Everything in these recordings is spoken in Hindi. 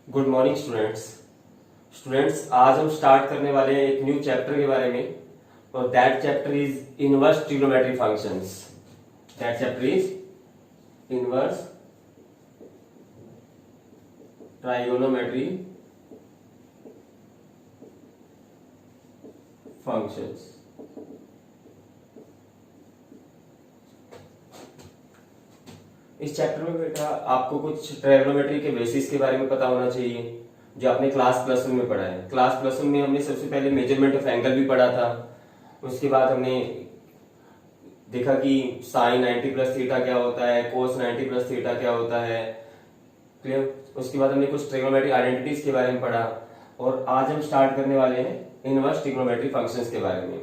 गुड मॉर्निंग स्टूडेंट्स आज हम स्टार्ट करने वाले हैं एक न्यू चैप्टर के बारे में और that chapter is inverse trigonometry functions. That chapter is inverse trigonometry functions. इस चैप्टर में बेटा आपको कुछ ट्राइगोनोमेट्री के बेसिस के बारे में पता होना चाहिए जो आपने क्लास प्लस वन में पढ़ा है। क्लास प्लस वन में हमने सबसे पहले मेजरमेंट ऑफ एंगल भी पढ़ा था। उसके बाद हमने देखा कि साइन 90 प्लस थीटा क्या होता है, कोस 90 प्लस थीटा क्या होता है। क्लियर। उसके बाद हमने कुछ ट्रिग्नोमेट्रिक आइडेंटिटीज के बारे में पढ़ा और आज हम स्टार्ट करने वाले हैं इनवर्स ट्रिग्नोमेट्री फंक्शंस के बारे में।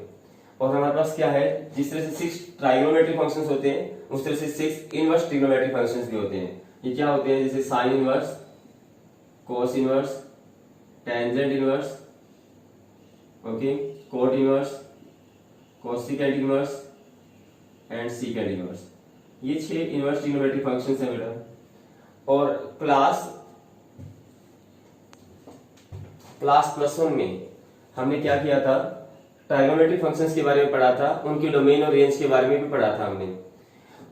और हमारे पास क्या है, जिस तरह से 6 ट्राइगोनोमेट्री फंक्शंस होते हैं उस तरह से 6 इनवर्स ट्रिग्नोमेट्री फंक्शंस भी होते हैं। ये क्या होते हैं, जैसे sine inverse, cos inverse, tangent inverse, okay, cot inverse, cosecant inverse and secant inverse. ये 6 इनवर्स ट्रिग्नोमेट्री फंक्शंस हैं बेटा। और क्लास प्लस वन में हमने क्या किया था, ट्राइगोनोमेट्री फंक्शंस के बारे में पढ़ा था, उनके डोमेन और रेंज के बारे में भी पढ़ा था हमने।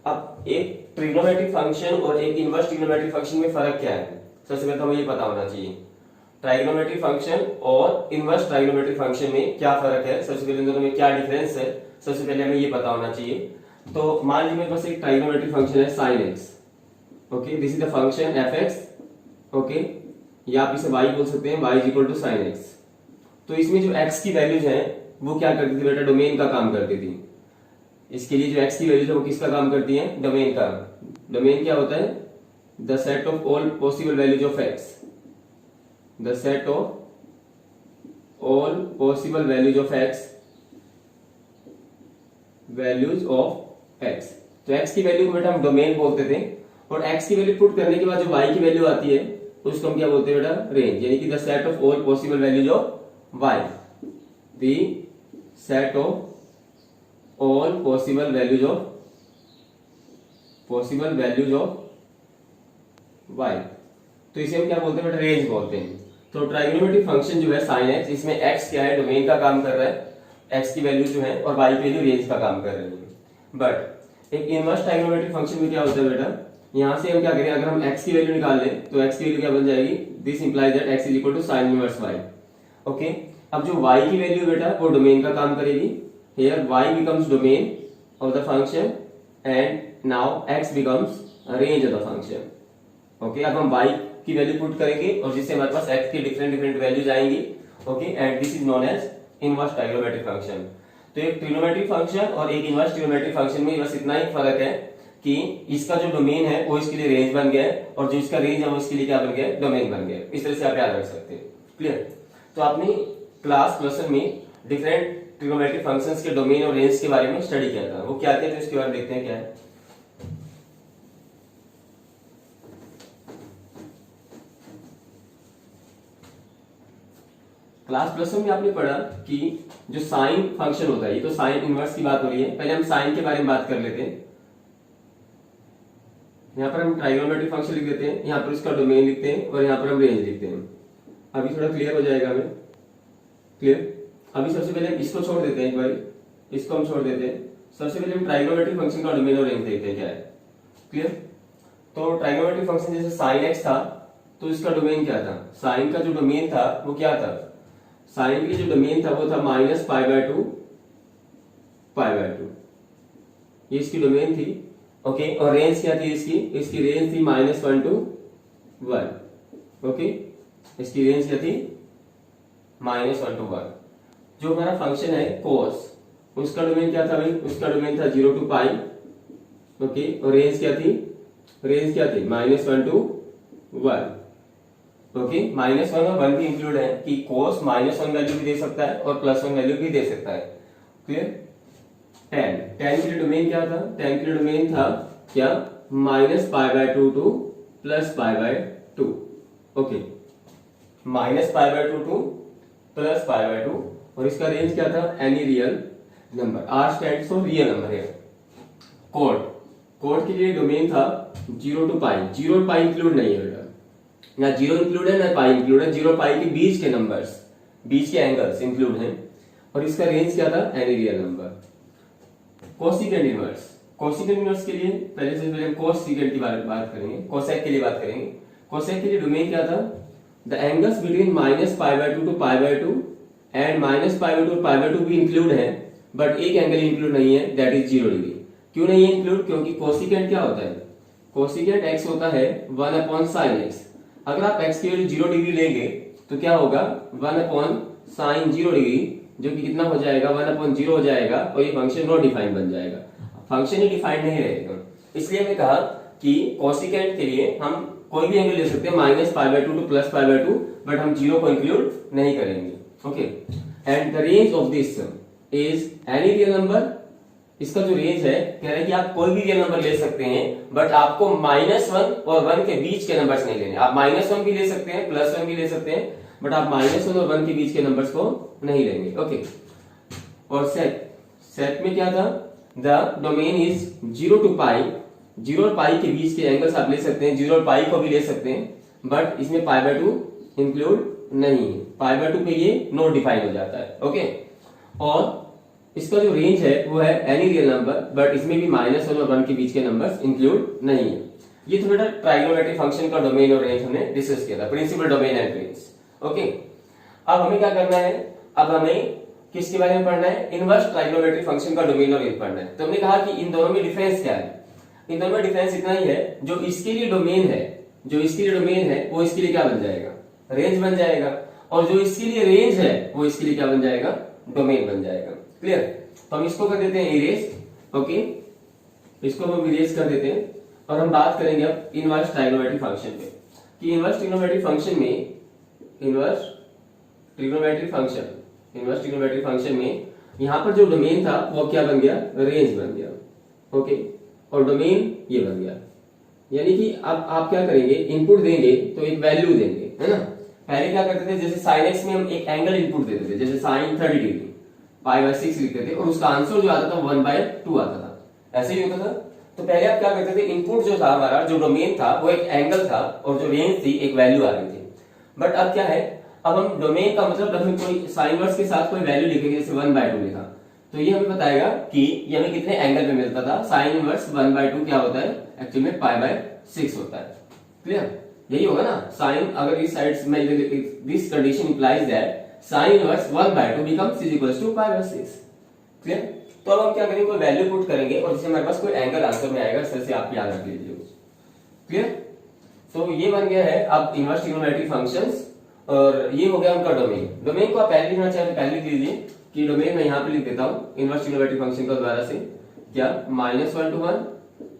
अब एक ट्रिग्नोमेट्रिक फंक्शन और एक इनवर्स ट्रिग्नोमेट्रिक फंक्शन में फर्क क्या है, सबसे पहले तो हमें ये पता होना चाहिए। ट्राइगोनोमेट्रिक फंक्शन और इनवर्स ट्राइगोनोमेट्रिक फंक्शन में क्या फर्क है, सबसे पहले दोनों में क्या डिफरेंस है, सबसे पहले हमें ये पता होना चाहिए। तो मान लीजिए मेरे पास एक ट्राइगोनोमेट्रिक फंक्शन है sin x, okay, this is the function fx, okay, या आप इसे y बोल सकते हैं, y is equal to sin x। तो इसमें जो x की वैल्यूज हैं वो क्या करती थी बेटा, डोमेन का काम करती थी। इसके लिए जो x की वैल्यूज है वो किसका काम करती है, डोमेन का। डोमेन क्या होता है, the set of all possible values of x, the set of all possible values of x, values of x। तो x की वैल्यू को बेटा हम डोमेन बोलते थे और x की वैल्यू पुट करने के बाद जो y की वैल्यू आती है उसको हम क्या बोलते हैं बेटा, रेंज, यानी कि the set of all possible values of y, the set of all possible values of y। तो इसे हम क्या बोलते हैं बेटा, रेंज बोलते हैं। तो ट्राइगोनोमेट्रिक फंक्शन जो है sin x, इसमें x क्या है, डोमेन का काम कर रहा है, x की वैल्यू जो है, और y की वैल्यू रेंज का काम कर रही है। बट एक इनवर्स ट्राइगोनोमेट्रिक फंक्शन में क्या होता है बेटा, यहां से हम क्या करें, अगर हम x की वैल्यू निकाल लें तो x की वैल्यू क्या बन जाएगी, this implies that x is equal to sin inverse y, okay. अब जो y की वैल्यू बेटा वो डोमेन का काम करेगी, here y becomes domain of the function and now x becomes range of the function, okay. अब हम y की वैल्यू पुट करेंगे और जिससे हमारे पास x की डिफरेंट वैल्यूज आएंगी, okay, and this is known as inverse trigonometric function. तो एक ट्रिग्नोमेट्रिक फंक्शन और एक इनवर्स ट्रिग्नोमेट्रिक फंक्शन में बस इतना ही फर्क है कि इसका जो डोमेन है वो इसके लिए रेंज बन गया है और जो इसका रेंज है वो इसके लिए क्या बन गया, डोमेन बन गया। इस तरह से आप याद रख सकते हैं। क्लियर। तो आपने क्लास प्लस वन में डिफरेंट ट्रिग्नोमेट्रिक फंक्शंस के डोमेन और रेंज के बारे में स्टडी किया था। वो क्या थे, तो इसके बारे में देखते हैं क्या है। क्लास प्लस वन में आपने पढ़ा कि जो साइन फंक्शन होता है, ये तो साइन इनवर्स की बात हो रही है, पहले हम साइन के बारे में बात कर लेते हैं। यहाँ पर हम ट्राइगोनोमेट्रिक फंक्शन लिख देते हैं, यहाँ पर इसका डोमेन लिखते हैं और यहाँ पर हम रेंज लिखते हैं। अभी थोड़ा क्लियर हो जाएगा हमें। क्लियर। अभी सबसे पहले हम इसको छोड़ देते हैं, एक बार इसको हम छोड़ देते हैं। सबसे पहले हम ट्राइगोनोमेट्रिक फंक्शन का डोमेन और रेंज देखते हैं क्या है। क्लियर। तो ट्राइगोनोमेट्रिक फंक्शन जैसे साइन एक्स था तो इसका डोमेन क्या था, साइन का जो डोमेन था वो क्या था, साइन की जो डोमेन था वो था -π/2 π/2, ये इसकी डोमेन थी, ओके। और रेंज क्या थी इसकी, इसकी रेंज थी -1 to 1, ओके। इसकी रेंज क्या थी, -1 to 1। जो हमारा फंक्शन है कोस, उसका डोमेन क्या था भाई, उसका डोमेन था 0 to π, ओके। और रेंज क्या थी, रेंज क्या थी, -1 to 1, ओके। -1 और 1 भी इंक्लूड है कि कोस -1 वैल्यू भी दे सकता है और +1 वैल्यू भी दे सकता है। क्लियर। tan के लिए डोमेन क्या था, tan के लिए डोमेन था क्या, -π/2 to +π/2, ओके, -π/2 to +π/2। और इसका रेंज क्या था, any real number, R stands for real number है। कोड के लिए डोमेन था 0 to π, 0 π इंक्लूड नहीं है बेटा, ना जीरो इंक्लूड है ना पाई इंक्लूड है, जीरो पाई के बीच के नंबर्स, बीच के एंगल्स इंक्लूड हैं। और इसका रेंज क्या था, any real number. Cosecant inverse, cosecant inverse के लिए पहले हम कोसिकेंट की बात करेंगे, कोसेक के लिए बात करेंगे। कोसेक के लिए डोमेन क्या था, the angles between -π/2 to π/2 and -π/2 और π/2 भी इंक्लूड है, बट एक एंगल इंक्लूड नहीं है, दैट इज 0 डिग्री। क्यों नहीं है इंक्लूड, क्योंकि कोसिकेंट क्या होता है, कोसिकेंट x होता है 1/sin x। अगर आप x की वैल्यू 0 डिग्री लेंगे तो क्या होगा, 1/sin 0 डिग्री, जो कि कितना हो जाएगा, 1/0 हो जाएगा, और ये फंक्शन नॉट डिफाइंड बन जाएगा, फंक्शन ही डिफाइंड नहीं रहेगा। इसलिए हमने कहा कि कोसिकेंट के लिए हम कोई भी एंगल ले सकते हैं -π/2 टू +π/2, बट हम 0 को इंक्लूड नहीं करेंगे। Okay, and the range of this is any real number. इसका जो रेंज है, कह रहा है कि आप कोई भी रियल नंबर ले सकते हैं, बट आपको -1 और 1 के बीच के नंबर्स नहीं लेने। आप -1 भी ले सकते हैं, +1 भी ले सकते हैं, बट आप -1 और 1 के बीच के नंबर्स को नहीं लेंगे। ओके, और सेट में क्या था, द डोमेन इज 0 to π, 0 और पाई के बीच के एंगल्स आप ले सकते हैं, 0 और पाई को भी ले सकते हैं, बट इसमें π/2 इंक्लूड नहीं है, π/2 पे ये नॉट डिफाइन हो जाता है। ओके, और इसका जो रेंज है वो है एनी रियल नंबर, बट इसमें भी -1 और 1 के बीच के नंबर्स इंक्लूड नहीं है। ये थोड़ा ट्राइगोनोमेट्रिक फंक्शन का डोमेन और रेंज हमने डिस्कस किया था, principal domain and range. Okay, अब हमें क्या करना है, अब हमें किसके बारे में पढ़ना है, इनवर्स ट्राइगोनोमेट्रिक फंक्शन का डोमेन और रेंज पढ़ना है। तो हमने कहा कि इन दोनों में डिफरेंस क्या है, इन दोनों में डिफरेंस इतना ही है, जो इसके लिए डोमेन है, जो इसके लिए डोमेन है वो इसके लिए क्या बन जाएगा, रेंज बन जाएगा, और जो इसके लिए रेंज है वो इसके लिए क्या बन जाएगा, डोमेन बन जाएगा। क्लियर, तो हम इसको कर देते हैं इरेज। ओके, इसको हम इरेज कर देते हैं, और हम बात करेंगे अब इनवर्स ट्राइगोनोमेट्रिक फंक्शन पे, कि इनवर्स ट्रिग्नोमेट्रिक फंक्शन में, इनवर्स ट्रिग्नोमेट्रिक फंक्शन में यहां पर जो डोमेन था वो क्या बन गया, रेंज बन गया। ओके, और डोमेन ये बन गया, यानी कि अब आप क्या करेंगे, इनपुट देंगे तो एक वैल्यू देंगे, है ना। पहले क्या करते थे, जैसे sin x में हम एक एंगल इनपुट देते थे, जैसे sin 30 डिग्री, π/6 लिखते थे, और उसका आंसर जो आता था 1/2 आता था, ऐसे ही होता था। तो पहले आप क्या करते थे, इनपुट जो था हमारा, जो डोमेन था वो एक एंगल था, और जो रेंज थी एक वैल्यू आ रही थी। बट अब क्या है, अब हम डोमेन का मतलब हम कोई साइन वर्स के साथ कोई वैल्यू लिखेंगे, जैसे 1/2 लिखा, तो ये हमें बताएगा कि ये हमें कितने एंगल में मिलता था। साइन इनवर्स 1/2 क्या होता है, एक्चुअली में π/6 होता है। क्लियर, यही होगा ना, साइन, अगर इस साइड में this condition implies that sine inverse 1/2 becomes is equals to π/6। Clear, तो अब हम क्या करेंगे, कोई वैल्यू पुट करेंगे और जिससे हमारे पास कोई एंगल आंसर में आएगा, इस तरह से आप याद रख लीजिए। क्लियर, तो ये बन गया है अब इनवर्स ट्रिग्नोमेट्रिक फंक्शंस, और ये हो गया उनका डोमेन। डोमेन को आप पहले लिखना चाहे तो पहले लिख लीजिए, कि डोमेन मैं यहाँ पे लिख देता हूँ इनवर्स ट्रिग्नोमेट्रिक फंक्शन का दोबारा से, क्या, -1 to 1,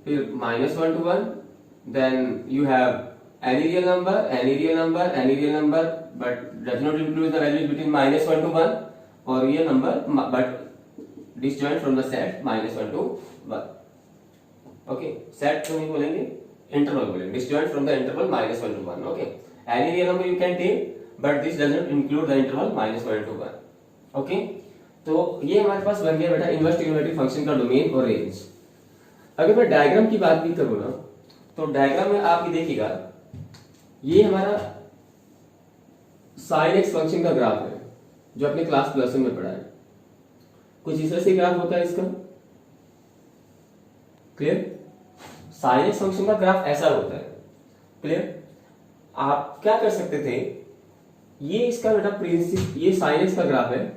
फिर -1 to 1, then you have any real number but does not include the values between -1 to 1, or real number but disjoint from the set -1 to 1. okay, set तो नहीं बोलेंगे, interval बोलेंगे, disjoint from the interval -1 to 1. okay, any real number you can take but this does not include the interval -1 to 1. okay, तो ये हमारे पास बन गया बेटा इनवर्स ट्रिग्नोमेट्रिक फंक्शन का डोमेन और रेंज। अगर मैं डायग्राम की बात भी करूँ ना, तो डायग्राम में आप ये देखिएगा, ये हमारा sin x फंक्शन का ग्राफ है, जो आपने क्लास +1 में पढ़ा है। कुछ इस तरह से ग्राफ होता है इसका। क्लियर, sin x फंक्शन का ग्राफ ऐसा होता है। क्लियर, आप क्या कर सकते थे, ये इसका बेटा प्रिंसिपल, ये sin x का ग्राफ है,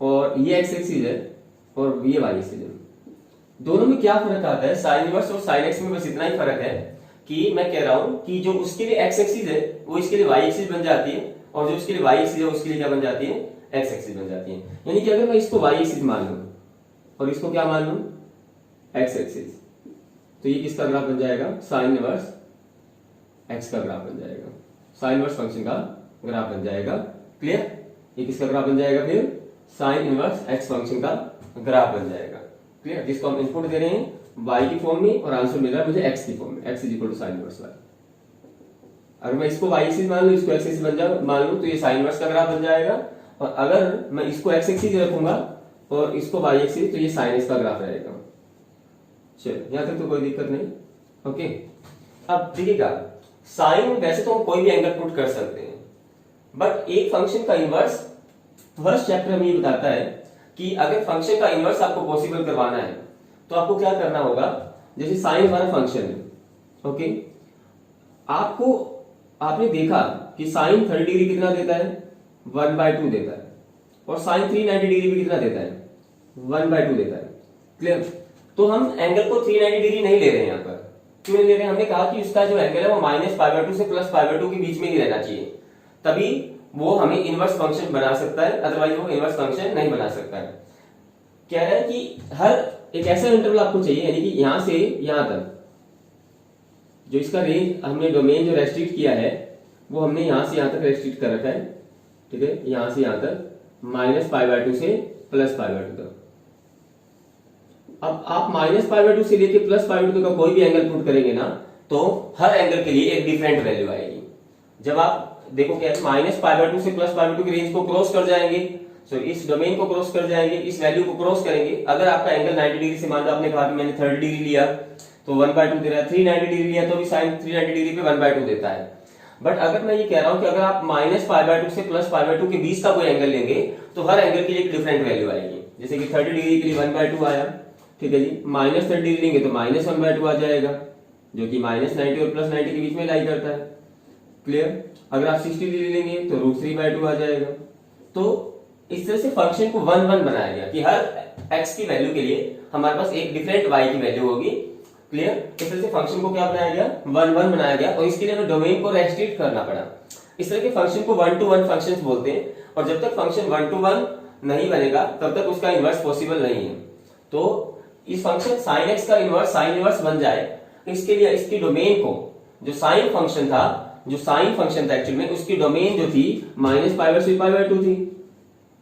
और ये x एक्सिस है, और ये y एक्सिस है। दोनों में क्या फर्क आता है, sin इनवर्स और sin x में बस इतना ही फर्क है कि मैं कह रहा हूं कि जो उसके लिए x एक्सिस है वो इसके लिए y एक्सिस बन जाती है, और जो उसके लिए y एक्सिस है उसके लिए क्या बन जाती है, x एक्सिस बन जाती है। यानी कि अगर मैं इसको y एक्सिस मान लूं और इसको क्या मान लूं, x एक्सिस, तो ये किसका ग्राफ बन जाएगा, sin इनवर्स x का ग्राफ बन जाएगा, sin इनवर्स फंक्शन का ग्राफ बन जाएगा। क्लियर, ये किसका ग्राफ बन जाएगा, फिर sin इनवर्स x फंक्शन का ग्राफ बन जाएगा। क्लियर, जिसको हम इनपुट दे रहे हैं y की फॉर्म में, और आंसर मिल रहा है मुझे x की फॉर्म में, x is equal to sin inverse y। अगर मैं इसको y एक्सिस मान लूं, इसको x एक्सिस मान लूं, तो ये sin इनवर्स का ग्राफ बन जाएगा, और अगर मैं इसको x एक्सिस रखूंगा और इसको y एक्सिस, तो ये sin x का ग्राफ रहेगा। चलिए, यहां तक तो कोई दिक्कत नहीं। ओके, अब देखिएगा, साइन वैसे तो हम कोई भी एंगल पुट कर सकते हैं, बट एक फंक्शन का इनवर्स फर्स्ट चैप्टर में ये बताता है कि अगर फंक्शन का इनवर्स आपको पॉसिबल करवाना है तो आपको क्या करना होगा। जैसे साइन हमारा फंक्शन है, ओके, आपने देखा कि साइन 30 डिग्री कितना देता है, 1/2 देता है, और साइन 390 डिग्री भी कितना देता है, 1/2 देता है। क्लियर। तो हम एंगल को 390 डिग्री नहीं ले रहे हैं यहाँ पर। क्यों नहीं ले रहे हैं? हमने कहा कि उसका जो एंगल है वो -π/2 से +π/2 के बीच में ही रहना चाहिए, तभी वो हमें इनवर्स फंक्शन बना सकता है, अदरवाइज वो इनवर्स फंक्शन नहीं बना सकता है। कह रहा है कि हर एक ऐसा इंटरवल आपको चाहिए, यानी कि यहां से यहां तक जो इसका रेंज हमने डोमेन जो रेस्ट्रिक्ट किया है वो हमने यहां से यहां तक रेस्ट्रिक्ट कर रखा है, ठीक है, यहां से यहां तक -π/2 से +π/2 तक। अब आप -π/2 से लेके +π/2 का कोई भी एंगल पुट करेंगे ना तो हर एंगल के लिए एक डिफरेंट वैल्यू आएगी। जब आप देखो क्या -π/2 से +π/2 की रेंज को क्रॉस कर जाएंगे, सो इस डोमेन को क्रॉस कर जाएंगे, इस वैल्यू को क्रॉस करेंगे। अगर आपका एंगल 90 डिग्री से, मान लो आपने कहा कि मैंने 30 डिग्री लिया तो 1/2 दे रहा है, 390 डिग्री लिया तो भी साइन 390 डिग्री पे 1/2 देता है। बट अगर मैं ये कह रहा हूं कि अगर आप -π/2 से +π/2 के बीच का कोई एंगल लेंगे तो हर एंगल के लिए एक डिफरेंट वैल्यू आएगी। जैसे कि 30 डिग्री के लिए 1/2 आया, ठीक है जी, -30 डिग्री लेंगे तो -1/2 आ जाएगा, जो कि -90 और +90 के बीच में लाई करता है। क्लियर। अगर आप 60 डिग्री लेंगे तो √3/2 आ जाएगा। तो इस तरह से फंक्शन को 1 1 बनाया गया कि हर x की वैल्यू के लिए हमारे पास एक डिफरेंट y की वैल्यू होगी। क्लियर। इस तरह से फंक्शन को क्या बनाया गया, 1 1 बनाया गया, और इसके लिए हमें डोमेन को रेस्ट्रिक्ट करना पड़ा। इस तरह के फंक्शन को 1 to 1 फंक्शंस बोलते हैं, और जब तक फंक्शन 1 to 1 नहीं बनेगा तब तक उसका इनवर्स पॉसिबल नहीं है। तो इस फंक्शन sin x का इनवर्स साइन इनवर्स बन जाए, इसके लिए इसकी डोमेन को, जो साइन फंक्शन था, जो साइन फंक्शन था एक्चुअल में, उसकी डोमेन जो थी -π/2 से π/2 थी।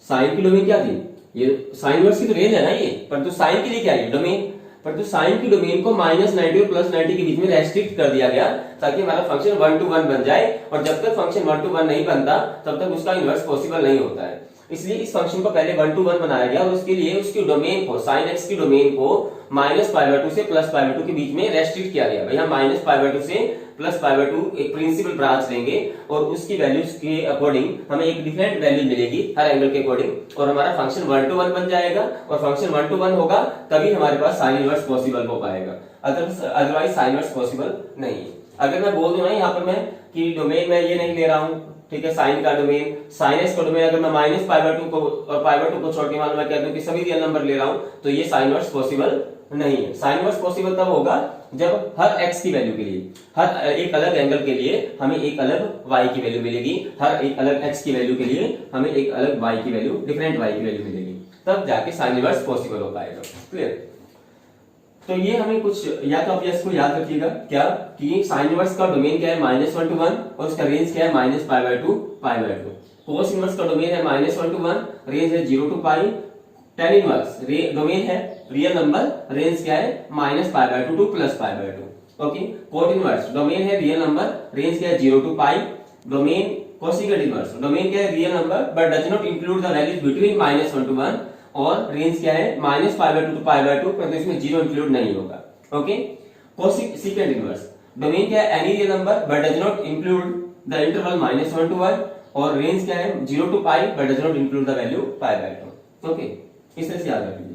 साइन की डोमेन क्या थी, ये साइन इनवर्स की तो रेंज है ना ये, परंतु साइन के लिए क्या है डोमेन, परंतु साइन की डोमेन को -90 और +90 के बीच में रेस्ट्रिक्ट कर दिया गया ताकि हमारा फंक्शन 1 to 1 बन जाए, और जब तक फंक्शन 1 to 1 नहीं बनता तब तक उसका इनवर्स पॉसिबल नहीं होता है। इसलिए इस फंक्शन को पहले 1 to 1 बनाया गया, और उसके लिए उसकी डोमेन को, साइन एक्स की डोमेन को -π/2 से +π/2 के बीच में रेस्ट्रिक्ट किया गया। भाई हम -π/2 से +π/2 एक प्रिंसिपल ब्रांच लेंगे, और उसकी वैल्यूज के अकॉर्डिंग हमें एक डिफरेंट वैल्यू मिलेगी हर एंगल के अकॉर्डिंग, और हमारा फंक्शन 1 to 1 बन जाएगा। और फंक्शन 1 to 1 होगा तभी हमारे पास साइन इनवर्स पॉसिबल हो पाएगा, अदरवाइज साइन इनवर्स पॉसिबल नहीं है। अगर मैं बोल दूं ना यहाँ पर मैं कि डोमेन में ये नहीं ले रहा हूं, ठीक है, साइन का डोमेन, साइन एक्स का डोमेन, अगर मैं -π/2 को और π/2 को छोड़ के मान लो मैं कह दूं कि सभी रियल नंबर ले रहा हूं, तो ये साइन इनवर्स पॉसिबल नहीं है। साइन इनवर्स पॉसिबल तब होगा जब हर x की वैल्यू के लिए, हर एक अलग एंगल के लिए हमें एक अलग y की वैल्यू मिलेगी, हर एक अलग x की वैल्यू के लिए हमें एक अलग y की वैल्यू, डिफरेंट y की वैल्यू मिलेगी, तब जाके साइन इनवर्स पॉसिबल हो पाएगा। क्लियर। तो ये हमें कुछ, या तो आप इसको याद रखिएगा क्या, कि साइन इनवर्स का डोमेन क्या है, -1 to 1, और उसका रेंज क्या है, -π/2 π/2। कोस इनवर्स का डोमेन है -1 to 1, रेंज है 0 to π। tan इनवर्स डोमेन है रियल नंबर, रेंज क्या है, -π/2 to +π/2। Okay. Cot inverse domain है रियल नंबर, रेंज क्या है, 0 to π। Domain cosecant inverse domain क्या है, real number but does not include the values between -1 to 1, और रेंज क्या है, -π/2 to π/2, पर इसमें 0 इंक्लूड नहीं होगा। ओके। कोसिकेट इनवर्स डोमेन क्या है, any real number but does not include the interval -1 to 1, और रेंज क्या है, 0 to π but does not include the value π/2। Okay. इस तरह से याद रख लीजिए।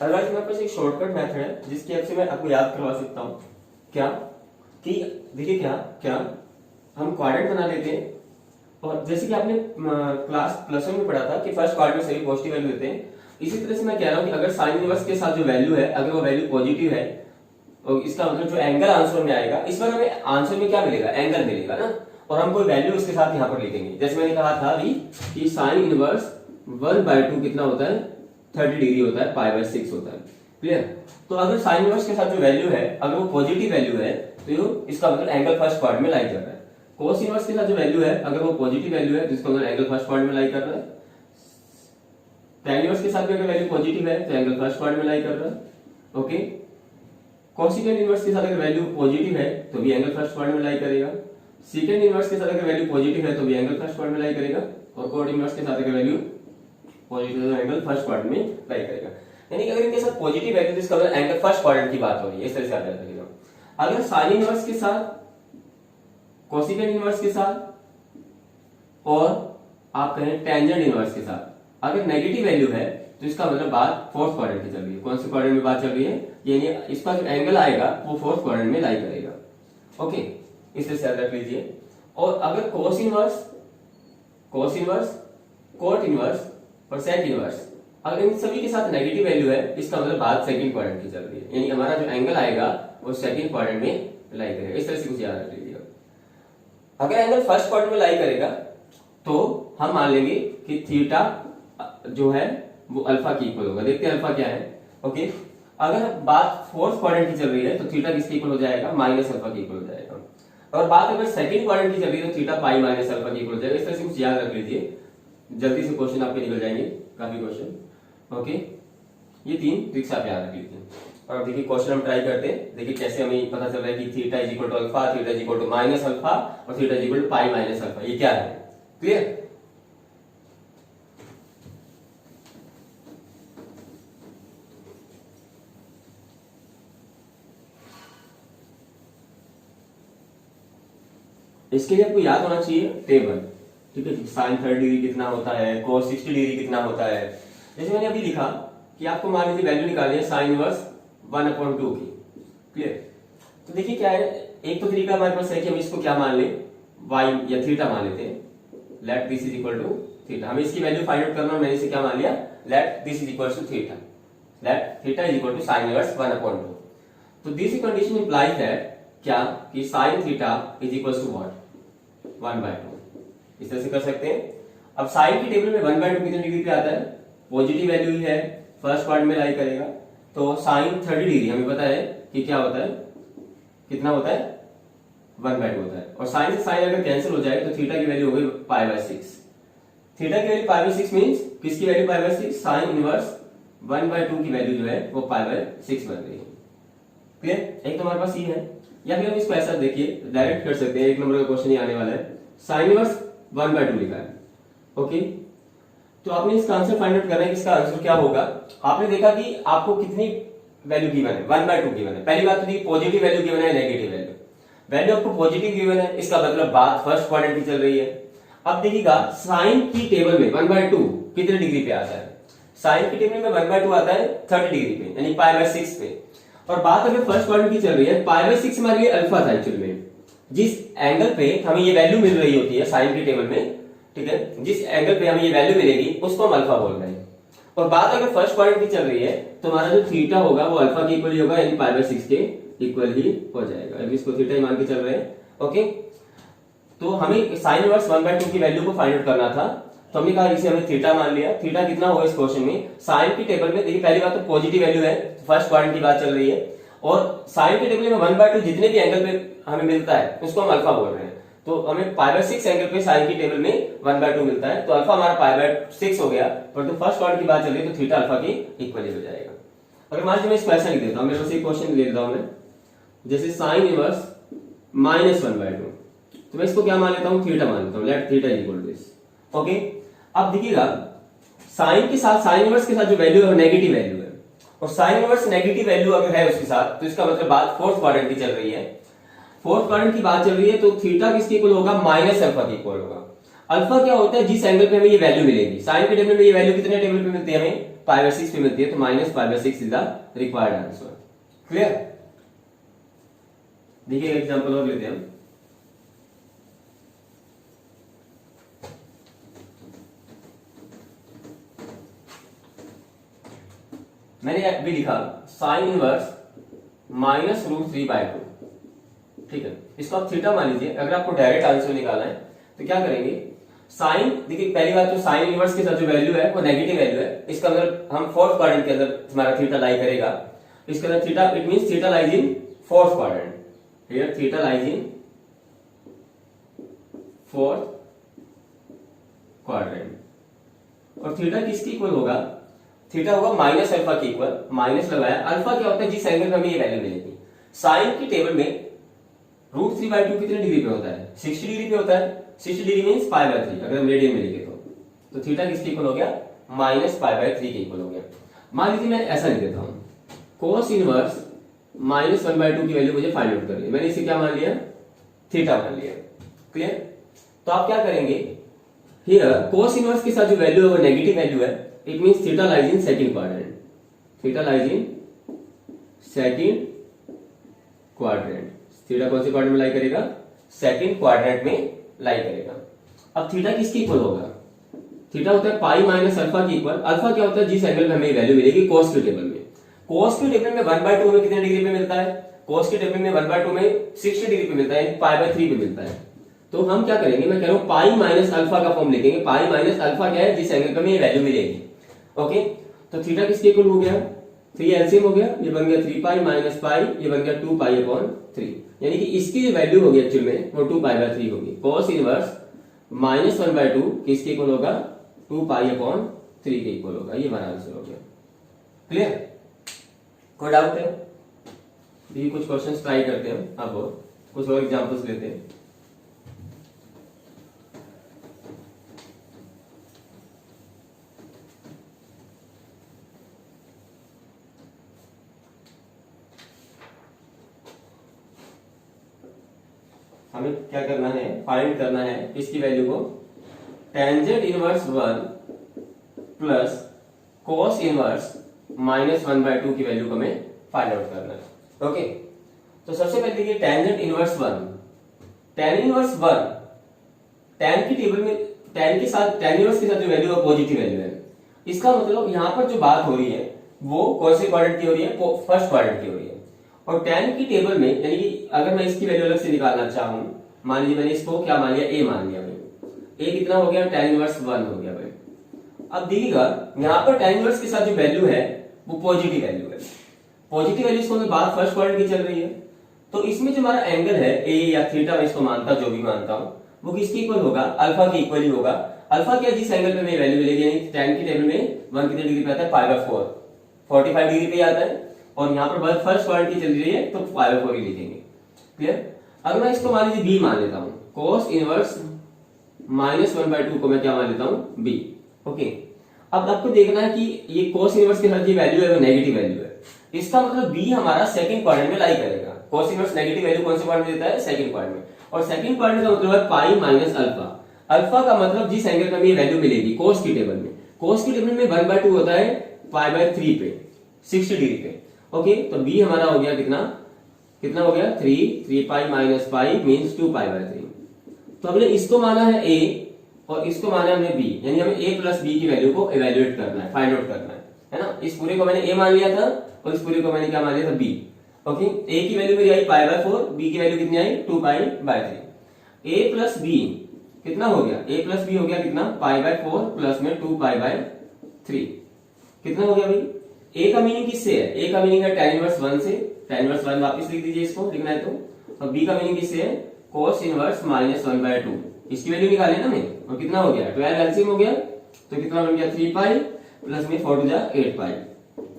अदरवाइज मेरे पास एक शॉर्टकट मेथड है जिसकी हेल्प से मैं आपको याद करवा सकता हूं। क्या कि देखिए क्या हम क्वाड्रेंट बना लेते हैं, और जैसे कि आपने क्लास +1 में पढ़ा था कि फर्स्ट क्वाड्रेंट सभी पॉजिटिव वैल्यू देते हैं, इसी तरह से मैं कह रहा हूं कि अगर साइन इनवर्स के साथ जो वैल्यू है, अगर वो वैल्यू पॉजिटिव है, और इसका मतलब जो एंगल आंसर में आएगा, इस बार हमें आंसर में क्या मिलेगा, एंगल मिलेगा ना, और हम कोई वैल्यू उसके साथ यहाँ पर लिखेंगे। जैसे मैंने कहा था अभी कि साइन इनवर्स 1/2 कितना होता है, 30 डिग्री होता है, π/6 होता है। क्लियर। तो अगर साइन इनवर्स के साथ जो वैल्यू है, अगर वो पॉजिटिव वैल्यू है, तो इसका मतलब एंगल फर्स्ट क्वाड्रेंट में लाई कर रहा है। कोस इनवर्स के साथ जो वैल्यू है अगर वो पॉजिटिव वैल्यू है तो इसका मतलब एंगल फर्स्ट क्वाड्रेंट में लाई कर रहा है। tan इनवर्स के साथ भी अगर वैल्यू पॉजिटिव है तो एंगल फर्स्ट क्वाड्रेंट में लाई कर रहा है। ओके, कोसेकेंट इनवर्स के साथ अगर वैल्यू पॉजिटिव है तो भी एंगल फर्स्ट क्वाड्रेंट में लाई करेगा। सेकंड इनवर्स के साथ अगर वैल्यू पॉजिटिव है तो भी एंगल फर्स्ट क्वाड्रेंट में लाई करेगा। और कॉट इनवर्स के साथ अगर वैल्यू पॉजिटिव है तो एंगल फर्स्ट क्वाड्रेंट में लाई करेगा। यानी कि अगर इनके साथ पॉजिटिव है तो इसका मतलब एंगल फर्स्ट क्वाड्रेंट की बात हो रही है, इस तरह से आप याद रखिएगा। अगर साइन इनवर्स के साथ, कोसेकेंट इनवर्स के साथ और आप कहें टेंजेंट इनवर्स के साथ अगर नेगेटिव वैल्यू है तो इसका मतलब बात फोर्थ क्वाड्रेंट की चल रही है। कौन से क्वाड्रेंट में बात चल रही है? यानी इसका जो एंगल आएगा वो फोर्थ क्वाड्रेंट में लाई करेगा। ओके, इस तरह से याद रख लीजिए। और अगर कोस इनवर्स, कोट इनवर्स और सेक इनवर्स अगर इन सभी के साथ नेगेटिव वैल्यू है इसका मतलब बात सेकंड क्वाड्रेंट की चल रही है। यानी हमारा जो एंगल आएगा वो सेकंड क्वाड्रेंट में लाई करेगा। इस तरह से कुछ याद रख लीजिएगा। अगर एंगल फर्स्ट क्वाड्रेंट में लाई करेगा तो हम मान लेंगे कि थीटा जो है वो अल्फा की इक्वल होगा। देखते हैं अल्फा क्या है। ओके, अगर बात फोर्थ क्वाड्रेंट की चल रही है तो थीटा किसके इक्वल हो जाएगा? माइनस अल्फा के इक्वल हो जाएगा। और बात अगर सेकंड क्वाड्रेंट की चल रही है तो थीटा पाई माइनस अल्फा के इक्वल हो जाएगा। इस तरह से कुछ याद रख लीजिए, जल्दी से क्वेश्चन आपके निकल जाएंगे, काफी क्वेश्चन। ओके, ये 3 ट्रिक्स आप याद रख लीजिए। और देखिए क्वेश्चन हम ट्राई करते हैं। देखिए कैसे हमें पता चल रहा है कि theta is equal to alpha, theta is equal to minus alpha और theta is equal to pi minus alpha. ये क्या है? क्लियर? इसके लिए आपको याद होना चाहिए टेबल। ठीक है, साइन 30 डिग्री कितना होता है, कोस 60 डिग्री कितना होता है। जैसे मैंने अभी लिखा कि आपको मान लीजिए वैल्यू निकालनी है साइन इनवर्स 1/2 की। क्लियर? तो देखिए क्या है, एक तो तरीका हमारे पास है कि हम इसको क्या मान लें, y या थीटा मान लेते हैं। Let this is equal to theta. हमें इसकी वैल्यू फाइंड आउट करना है, मैंने इसे क्या मान लिया, let this is equal to theta. Let theta is equal to sine inverse 1/2। तो दिस कंडीशन इंप्लाइज दैट क्या कि sine theta is equal to what? 1/2। इस तरह से कर सकते हैं। अब साइन की टेबल में 1/2 कितने डिग्री पे आता है? पॉजिटिव वैल्यू ही है, फर्स्ट क्वाड्रेंट में लाई करेगा। तो साइन 30 डिग्री हमें पता है कि क्या होता है, कितना होता है? 1/2 होता है। और साइन से साइन अगर कैंसिल हो जाए तो थीटा की वैल्यू हो गई π/6। थीटा की वैल्यू π/6 मींस किसकी वैल्यू π/6? साइन इनवर्स 1/2 की वैल्यू जो है वो π/6 बन रही है। क्लियर? एक तो हमारे पास ये है, या फिर हम इसको ऐसा देखिए डायरेक्ट कर सकते हैं। एक नंबर का क्वेश्चन ही आने वाला है, साइन इनवर्स 1/2 लिखा है। ओके, तो आपने इसका आंसर फाइंड आउट करना है कि इसका आंसर क्या होगा। आपने देखा कि आपको कितनी वैल्यू गिवन है, 1/2 गिवन है। पहली बात तो पॉजिटिव वैल्यू गिवन है, नेगेटिव वैल्यू। वैल्यू आपको पॉजिटिव गिवन है, इसका मतलब बात फर्स्ट क्वाड्रेंट की चल रही है। अब देखिएगा साइन की टेबल में 1/2 कितने डिग्री पे आता है? साइन की टेबल में 1/2 आता है 30 डिग्री पे, यानी π/6 पे। और बात अगर फर्स्ट क्वाड्रेंट की चल रही है, π/6 हमारे लिए अल्फा था एक्चुअल में। जिस एंगल पे हमें ये वैल्यू मिल रही होती है साइन की टेबल में, ठीक है, जिस एंगल पे हमें ये वैल्यू मिलेगी उसको हम अल्फा बोल रहे हैं। और बात अगर फर्स्ट क्वाड्रेंट की चल रही है तो हमारा जो थीटा होगा वो अल्फा के इक्वल ही होगा, यानी π/6 के इक्वल ही हो जाएगा। अभी इसको थीटा ही मान के चल रहे हैं। ओके, तो हमें साइन इनवर्स 1/2 की वैल्यू को फाइंड आउट करना था, तो हमने कहा इसे हमने थीटा मान लिया। थीटा कितना होगा इस क्वेश्चन में? साइन की टेबल में देखिए पहली बात तो पॉजिटिव वैल्यू है, फर्स्ट क्वाड्रेंट की बात चल रही है। और साइन की टेबल में 1/2 जितने भी एंगल पे हमें मिलता है उसको हम अल्फा बोल रहे हैं। तो हमें π/6 एंगल पे साइन की टेबल में 1/2 मिलता है, तो अल्फा हमारा π/6 हो गया। पर तो फर्स्ट क्वाड्रेंट की बात चल रही है तो थीटा अल्फा की इक्वल ही हो जाएगा। अगर मान लीजिए मैं इसको ऐसा लिख देता हूं, मेरे पास एक क्वेश्चन ले लेता हूं मैं, जैसे साइन इनवर्स -1/2, तो मैं इसको क्या मान लेता हूं? थीटा मान लेता हूं। Let theta equal to this. Okay, अब देखिएगा साइन के साथ, साइन इनवर्स के साथ जो वैल्यू है वो नेगेटिव वैल्यू है। और साइन इनवर्स नेगेटिव वैल्यू अगर है उसके साथ तो इसका मतलब बात फोर्थ क्वाड्रेंट की चल रही है। फोर्थ क्वाड्रेंट की बात चल रही है तो थीटा किसके इक्वल होगा? माइनस अल्फा के इक्वल होगा। अल्फा क्या होता है? जिस एंगल पे हमें ये वैल्यू मिलेगी। साइन के टेबल में ये वैल्यू कितने टेबल पे मिलती है? हमें π/6 पे मिलती है, तो -π/6 is the required answer. Clear? देखिए एग्जांपल और लेते हैं हम। मैंने अभी लिखा साइन इनवर्स -√3/2। ठीक है, इसको आप थीटा मान लीजिए। अगर आपको डायरेक्ट आंसर निकालना है तो क्या करेंगे? साइन, देखिए पहली बात तो साइन इनवर्स के साथ जो वैल्यू है वो नेगेटिव वैल्यू है। इसका मतलब हम फोर्थ क्वाड्रेंट के अंदर हमारा थीटा लाई करेगा। इसके अंदर theta, it means theta lies in fourth quadrant. Here theta lies in fourth quadrant. और थीटा किसके इक्वल होगा? थीटा होगा माइनस अल्फा के इक्वल, माइनस लगाया, अल्फा क्या होता है जिस एंगल में हमें ये वैल्यू मिलेगी। साइन की टेबल में √3/2 कितने डिग्री पे होता है? 60 डिग्री पे होता है। 60 डिग्री मींस π/3 अगर हम रेडियन में लिखे तो थीटा किसके इक्वल हो गया? -π/3 के इक्वल हो गया। मान लीजिए मैं ऐसा लिख देता हूं, cos इनवर्स -1/2 की वैल्यू मुझे फाइंड आउट करनी है। मैंने इसे क्या मान लिया? थीटा मान लिया। क्लियर? तो आप क्या करेंगे, हियर cos इनवर्स के साथ जो वैल्यू है वो नेगेटिव वैल्यू है, it means theta lies in second quadrant. Theta lies in second quadrant. Theta कौन से क्वाड्रेंट में लाई करेगा? सेकंड क्वाड्रेंट में लाई करेगा। अब थीटा किसके इक्वल होगा? थीटा होता है पाई माइनस अल्फा के इक्वल। अल्फा क्या होता है जिस एंगल में हमें वैल्यू मिलेगी cos के टेबल में। cos के टेबल में 1/2 में कितने डिग्री पे मिलता है? cos के टेबल में 1/2 में 60 डिग्री पे मिलता है, π/3 पे मिलता है। तो हम क्या करेंगे, मैं कह रहा हूं पाई माइनस अल्फा का फॉर्म लिखेंगे। पाई माइनस अल्फा क्या है? जिस एंगल पे हमें वैल्यू मिलेगी। ओके, तो थीटा किसके इक्वल हो गया? 3 एलसीएम हो गया, ये बन गया 3π माइनस पाई, ये बन गया 2π/3। यानी कि इसकी जो वैल्यू होगी एक्चुअल में वो 2π/3 होगी। cos इनवर्स -1/2 किसके इक्वल होगा? 2π/3 के इक्वल होगा। ये हमारा आंसर हो गया। क्लियर? कोई डाउट है? ये कुछ क्वेश्चंस ट्राई करते हैं, अब कुछ और एग्जांपल्स लेते हैं। हमें क्या करना है, फाइंड करना है इसकी वैल्यू को। Tangent inverse 1 plus cos inverse -1/2 की वैल्यू को हमें फाइंड आउट करना है। ओके, तो सबसे पहले देखिए tangent inverse 1। tan inverse 1, tan की टेबल में tan इनवर्स के साथ जो वैल्यू है पॉजिटिव वैल्यू है। इसका मतलब यहां पर जो बात हो रही है वो कौन से क्वाड्रेंट की हो रही है? फर्स्ट क्वाड्रेंट की हो रही है। और tan की टेबल में यानी कि अगर मैं इसकी वैल्यू अलग से निकालना चाहूं, मान लीजिए मैंने इसको क्या मान लिया? a मान लिया भाई। a कितना हो गया? tan इनवर्स 1 हो गया भाई। अब देखिएगा यहां पर tan इनवर्स के साथ जो वैल्यू है वो पॉजिटिव वैल्यू है। पॉजिटिव वैल्यू को बात फर्स्ट क्वाड्रेंट की चल रही है, तो इसमें जो हमारा एंगल है a या थीटा, मैं इसको मानता जो भी मानता हूं, वो किसके इक्वल होगा? अल्फा के इक्वल ही होगा। अल्फा क्या जिस एंगल पे हमें वैल्यू मिलेगी, यानी tan की टेबल में 1 कितने डिग्री पे आता है? π/4, 45 डिग्री पे आता है। और यहाँ पर बात फर्स्ट क्वाड्रेंट की चल रही है तो π/4 ही लिखेंगे। क्लियर? अगर मैं इसको मान लीजिए b मान लेता हूं, cos इनवर्स -1/2 को मैं क्या मान लेता हूं? b। ओके, अब आपको देखना है कि ये cos इनवर्स के साथ ये वैल्यू है वो नेगेटिव वैल्यू है। इसका मतलब b हमारा सेकंड क्वाड्रेंट में लाई करेगा। cos इनवर्स नेगेटिव वैल्यू कौन से क्वाड्रेंट में देता है? सेकंड क्वाड्रेंट में। और सेकंड क्वाड्रेंट का मतलब है पाई माइनस अल्फा। अल्फा का मतलब जिस एंगल पे ये वैल्यू मिलेगी cos की टेबल में। cos की टेबल में 1/2 होता है π/3 पे, 60 डिग्री पे। ओके, तो b हमारा हो गया कितना? कितना हो गया? 3π माइनस पाई मीन्स 2π/3। तो हमने इसको माना है a और इसको माना है हमने b, यानी हमें a प्लस b की वैल्यू को इवेल्युएट करना है, फाइंड आउट करना है ना। इस पूरे को मैंने a मान लिया था और इस पूरे को मैंने क्या मान लिया था? b। ओके, a की वैल्यू मेरी आई π/4, b की वैल्यू कितनी आई? 2π/3। a प्लस b कितना हो गया? a प्लस b हो गया कितना? π/4 प्लस में 2π/3। कितना हो गया भाई? a का मीनिंग किससे है? a का मीनिंग है tan इनवर्स 1 से। tan इनवर्स 1 वापस लिख दीजिए इसको, लिखना है तो। और b का मीनिंग किससे है? cos inverse -1/2। इसकी वैल्यू निकाली ना मैं, और कितना हो गया? 12 एलसीएम हो गया, तो कितना बन गया? 3π प्लस में 4 to 8π,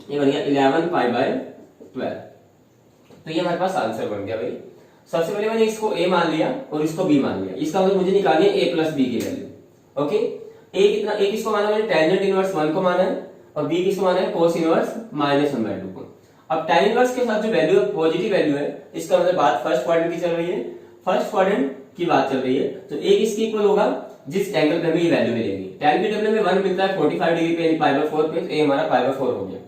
ये बन गया 11π/12। तो ये हमारे पास आंसर बन गया भाई। सबसे पहले मैंने इसको a मान लिया और इसको b मान लिया। इसका मतलब मुझे निकालनी है a प्लस b की वैल्यू। ओके, a कितना? a किसको माना मैंने? टेंजेंट इनवर्स 1 को माना है, और b किसको माना है? cos इनवर्स -1/2 को। अब tan इनवर्स के साथ जो वैल्यू है पॉजिटिव वैल्यू है, इसका मतलब बात फर्स्ट क्वाड्रेंट की चल रही है। फर्स्ट क्वाड्रेंट की बात चल रही है, तो a किसके इक्वल होगा? जिस एंगल पे हमें ये वैल्यू मिलेगी। tan की टेबल में 1 मिलता है 45 डिग्री पे, यानी π/4 पे, a हमारा π/4 हो गया।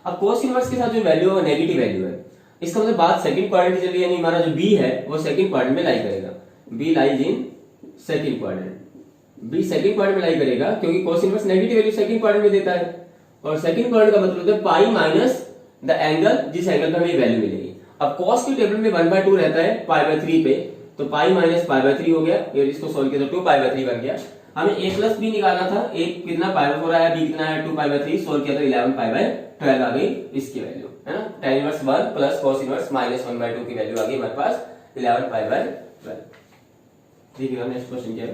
अब cos इनवर्स के साथ जो वैल्यू है वो नेगेटिव वैल्यू है। इसका मतलब बात सेकंड क्वाड्रेंट की चल रही है, यानी हमारा जो b है वो सेकंड क्वाड्रेंट में लाई करेगा। b lies in second quadrant. b second quadrant में लाई करेगा क्योंकि cos inverse negative value second quadrant में देता है। और सेकंड क्वाड्रेंट का मतलब होता है पाई माइनस द एंगल जिस एंगल पे हमें वैल्यू मिलेगी। अब cos की टेबल में 1/2 रहता है π/3 पे, तो पाई माइनस π/3 हो गया। फिर इसको सोल्व किया तो 2π/3 बन गया। हमें a प्लस b निकालना था, a कितना π/4 आया, b कितना आया 2π/3, सोल्व किया तो 11π/12 आ गई इसकी वैल्यू, है ना। tan inverse 1 plus cos inverse -1/2 की वैल्यू आ गई हमारे पास 11π/12। देखिएगा नेक्स्ट क्वेश्चन क्या है।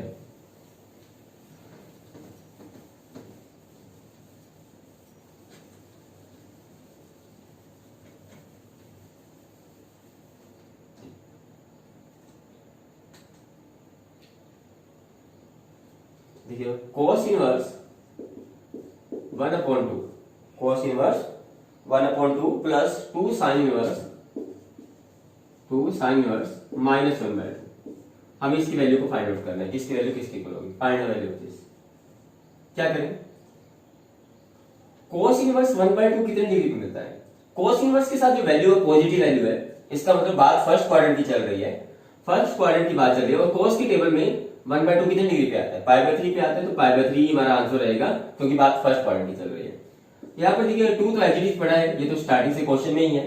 देखिए cos inverse 1/2, cos inverse 1/2 plus 2 sin inverse -1/2। हमें इसकी वैल्यू को फाइंड आउट करना है, इसकी वैल्यू किसकी इक्वल होगी, find the value of this. क्या करें, cos इनवर्स 1/2 कितने डिग्री पे मिलता है। cos इनवर्स के साथ जो वैल्यू है पॉजिटिव वैल्यू है, इसका मतलब बात फर्स्ट क्वाड्रेंट की चल रही है, फर्स्ट क्वाड्रेंट की बात चल रही है। और cos की टेबल में 1/2 कितने डिग्री पे आता है, π/3 पे आता है, तो π/3 हमारा आंसर रहेगा क्योंकि बात फर्स्ट क्वाड्रेंट की चल रही है। यहाँ पर देखिए 2 तो एज पड़ा है, ये तो स्टार्टिंग से क्वेश्चन में ही है।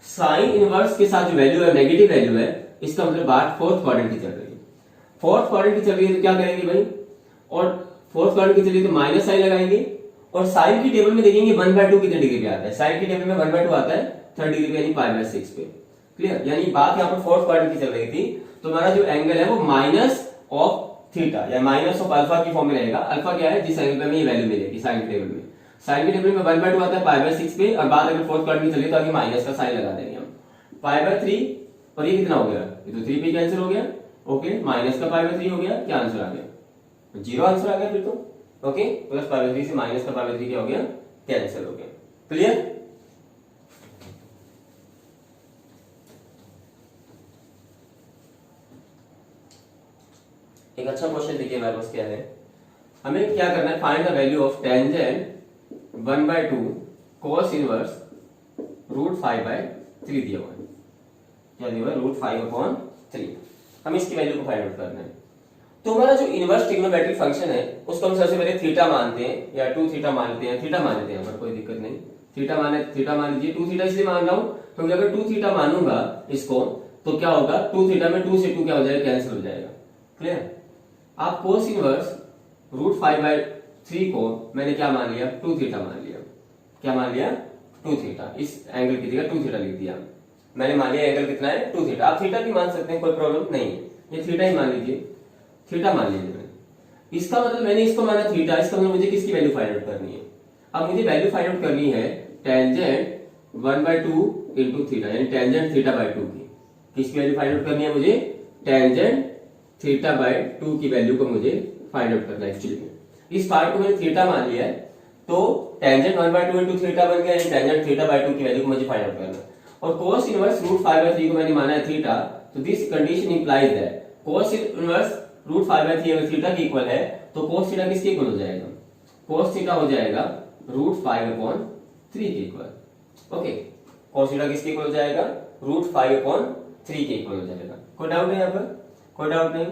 साइन इनवर्स के साथ जो वैल्यू है नेगेटिव वैल्यू है, इसका मतलब बात फोर्थ क्वाड्रेंट की चल रही है। फोर्थ क्वाड्रेंट की चल रही है तो क्या करेंगे भाई, और फोर्थ क्वाड्रेंट की चल रही है तो माइनस साइन लगाएंगे। और साइन की टेबल में देखेंगे 1/2 कितने डिग्री पे आता है, साइन की टेबल में 1/2 आता है 3 डिग्री पे, यानी π/6 पे। क्लियर, यानी बात यहाँ पर फोर्थ क्वाड्रेंट की चल रही थी, तो हमारा जो एंगल है वो माइनस ऑफ थीटा या माइनस ऑफ अल्फा की फॉर्म में रहेगा। अल्फा क्या है, जिस एंगल पे हमें ये वैल्यू मिलेगी साइन की टेबल में। साइन की टेबल में 1/2 आता है π/6 पे, और बात अगर फोर्थ क्वाड्रेंट की चले तो आगे माइनस का साइन लगा देंगे हम। π/3 और ये कितना हो गया, ये तो 3 पे कैंसिल हो गया। ओके, माइनस का π/3 हो गया, क्या आंसर आ गया, 0 आंसर आ गया फिर तो। ओके, प्लस π/3 से माइनस का π/3 क्या हो गया, कैंसिल हो गया। क्लियर, एक अच्छा क्वेश्चन देखिए हमारे पास क्या है। हमें क्या करना है, find the value of tangent 1/2 cos inverse √5/3 दिया हुआ है। क्या दिया हुआ है, √5/3। हम इसकी वैल्यू को फाइंड आउट करना है। तो हमारा जो इनवर्स ट्रिग्नोमेट्रिक फंक्शन है उसको हम सबसे पहले थीटा मानते हैं, या 2 थीटा मानते हैं, थीटा मान लेते हैं, पर कोई दिक्कत नहीं। थीटा मान लीजिए, 2 थीटा इसलिए मान रहा हूं क्योंकि अगर 2 थीटा मानूंगा इसको तो क्या होगा, 2 थीटा में 2 से 2 क्या हो जाएगा, कैंसिल हो जाएगा। क्लियर, आप cos इनवर्स √5/3 को मैंने क्या मान लिया, 2 थीटा मान लिया। क्या मान लिया, 2 थीटा। इस एंगल की जगह 2 थीटा लिख दिया मैंने, मान लिया एंगल कितना है, 2 थीटा। आप थीटा भी मान सकते हैं, कोई प्रॉब्लम नहीं है, ये थीटा ही मान लीजिए, थीटा मान लीजिए मैंने। इसका मतलब मैंने इसको माना थीटा, इसका मतलब मुझे किसकी वैल्यू फाइंड आउट करनी है। अब मुझे वैल्यू फाइंड आउट करनी है टेंजेंट 1/2 इंटू थीटा, यानी टेंजेंट θ/2 की। किसकी वैल्यू फाइंड आउट करनी है मुझे, टेंजेंट θ/2 की वैल्यू को मुझे फाइंड आउट करना है। एक्चुअली में इस पार्ट को मैंने थीटा मान लिया है, तो टेंजेंट 1/2 इंटू थीटा बन गया, यानी टेंजेंट θ/2 की वैल्यू को मुझे फाइंड आउट करना है। और cos इनवर्स √5/3 को मैंने माना है थीटा, तो this condition implies that cos inverse √5/3 अगर थीटा की इक्वल है तो cos थीटा किसके इक्वल हो जाएगा, cos थीटा हो जाएगा √5/3 के इक्वल। ओके, cos थीटा किसके इक्वल हो जाएगा, √5/3 के इक्वल हो जाएगा। कोई डाउट नहीं यहाँ पर, कोई डाउट नहीं।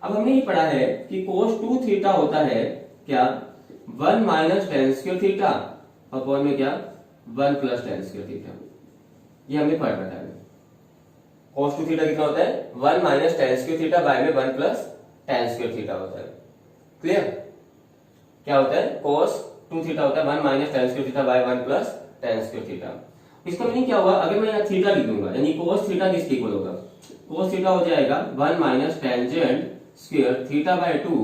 अब हमने ये पढ़ा है कि cos 2 थीटा होता है क्या, 1 minus tan square theta upon में क्या 1 प्लस tan स्क्वायर थीटा। ये हमने पढ़ रखा है। cos 2 थीटा कितना होता है, 1 minus tan square theta by में 1 प्लस tan स्क्वायर थीटा होता है। क्लियर, क्या होता है, cos 2 थीटा होता है 1 minus tan square theta by 1 plus tan square theta. इसका मीनिंग क्या हुआ, अगर मैं यहाँ थीटा लिख दूंगा, यानी cos थीटा किसके इक्वल होगा, cos थीटा हो जाएगा 1 minus tangent square θ/2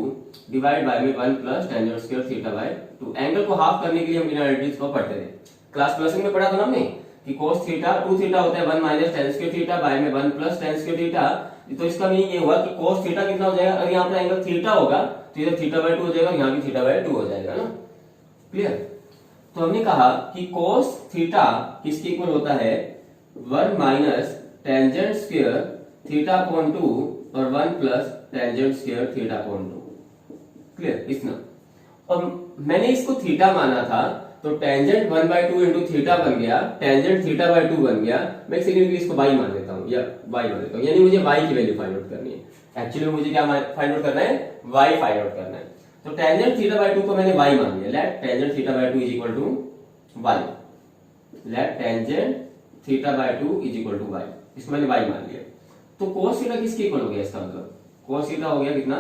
divide by में 1 प्लस टेंजेंट स्क्वायर θ/2। एंगल को हाफ करने के लिए हम इनवर्टिब्स को पढ़ते थे, क्लास प्लस में पढ़ा था ना हमने कि cos थीटा 2 थीटा होता है 1 minus tan square theta by में 1 प्लस tan स्क्वायर थीटा। तो इसका मीनिंग ये हुआ कि cos थीटा कितना हो जाएगा, अगर यहाँ पर एंगल थीटा होगा तो इधर θ/2 हो जाएगा, यहाँ भी θ/2 हो जाएगा ना। क्लियर, तो हमने कहा कि cos थीटा किसके इक्वल होता है, 1 माइनस टेंजेंट स्क्वायर θ/2 और 1 प्लस टेंजेंट स्क्वायर θ/2। क्लियर, इतना। और मैंने इसको थीटा माना था, तो टेंजेंट 1/2 इंटू थीटा बन गया, टेंजेंट θ/2 बन गया। मैं सिग्निफिकेंटली इसको y मान लेता हूँ, या y मान लेता हूँ, यानी मुझे y की वैल्यू फाइंड आउट करनी है। एक्चुअली मुझे क्या फाइंड आउट करना है, y फाइंड आउट करना है। तो टेंजेंट θ/2 को मैंने y मान लिया, let tangent θ/2 is equal to y, let tangent θ/2 is equal to y, इसको मैंने y मान लिया। तो cos थीटा किसके इक्वल हो गया, इसका मतलब cos थीटा हो गया कितना,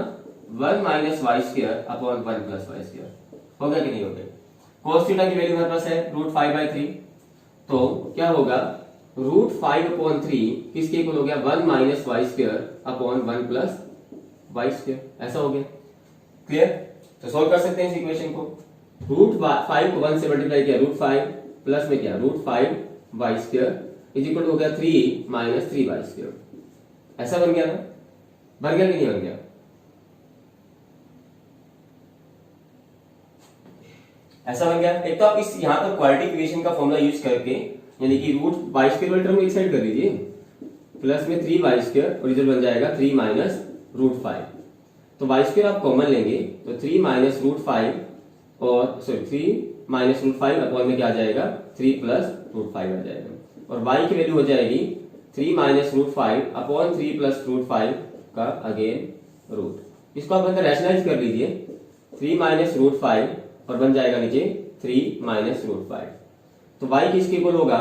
1 minus y square upon 1 plus y square. हो गया कि नहीं हो गया, cos थीटा की वैल्यू हमारे पास है √5/3, तो क्या होगा √5/3 किसके इक्वल हो गया, 1 minus y square upon 1 plus y square, ऐसा हो गया। क्लियर? तो सॉल्व कर सकते हैं इस इक्वेशन को। √5 को 1 से मल्टीप्लाई किया, √5 प्लस में क्या √5 वाई स्क्वायर इज इक्वल हो गया 3 माइनस 3 वाई स्क्वायर। ऐसा बन गया ना? बन गया कि नहीं बन गया? ऐसा बन गया। एक तो आप इस यहां पर क्वाड्रेटिक इक्वेशन का फॉर्मूला यूज करके यानी कि √y स्क्वायर वाले टर्म को एक साइड कर दीजिए, प्लस में 3y स्क्वायर और रिजल्ट बन जाएगा 3 माइनस √5। तो y स्क्वायर आप कॉमन लेंगे तो 3 माइनस √5 और सॉरी 3 माइनस √5 अपॉन में क्या आ जाएगा 3 प्लस √5 आ जाएगा और y की वैल्यू हो जाएगी 3 माइनस √5 अपॉन 3 प्लस √5 का अगेन रूट। इसको आप अंदर रैशनलाइज कर लीजिए 3 माइनस √5 और बन जाएगा नीचे 3 माइनस √5। तो y किसके इक्वल होगा